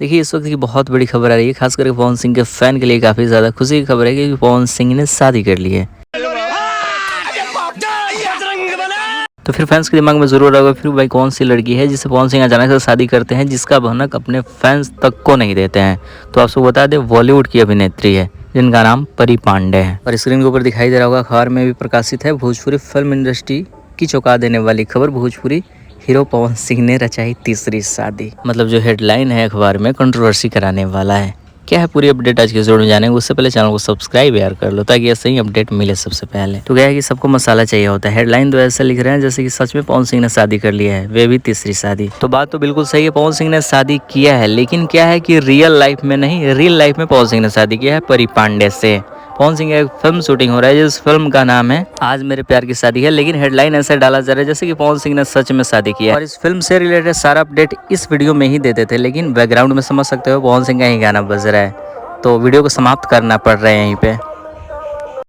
देखिए इस वक्त की बहुत बड़ी खबर आ रही है, खास करके पवन सिंह के फैन के लिए काफ़ी ज़्यादा खुशी की खबर है कि पवन सिंह ने शादी कर ली है। तो फिर फैंस के दिमाग में ज़रूर होगा फिर भाई कौन सी लड़की है जिसे पवन सिंह अचानक से शादी करते हैं, जिसका भनक अपने फैंस तक को नहीं देते हैं। तो आपको बता दें बॉलीवुड की अभिनेत्री है जिनका नाम परी पांडे है। और स्क्रीन के ऊपर दिखाई दे रहा होगा, अखबार में भी प्रकाशित है। भोजपुरी फिल्म इंडस्ट्री की चौंका देने वाली खबर, भोजपुरी हीरो पवन सिंह ने रचाई तीसरी शादी। मतलब जो हेडलाइन है अखबार में कंट्रोवर्सी कराने वाला है। क्या है पूरी अपडेट आज के एपिसोड में जानेंगे, उससे पहले चैनल को सब्सक्राइब यार कर लो ताकि ऐसे ही अपडेट मिले सबसे पहले। तो क्या है कि सबको मसाला चाहिए होता है। हेडलाइन तो ऐसे लिख रहे हैं जैसे कि सच में पवन सिंह ने शादी कर लिया है, वे भी तीसरी शादी। तो बात तो बिल्कुल सही है, पवन सिंह ने शादी किया है, लेकिन क्या है कि रियल लाइफ में नहीं, रियल लाइफ में पवन सिंह ने शादी किया है परी पांडे से। पवन सिंह का एक फिल्म शूटिंग हो रहा है जिस फिल्म का नाम है आज मेरे प्यार की शादी है, लेकिन हेडलाइन ऐसे डाला जा रहा है जैसे कि पवन सिंह ने सच में शादी किया है। और इस फिल्म से रिलेटेड सारा अपडेट इस वीडियो में ही देते थे, लेकिन बैकग्राउंड में समझ सकते हो पवन सिंह का ही गाना बज रहा है, तो वीडियो को समाप्त करना पड़ रहा है यहीं पे।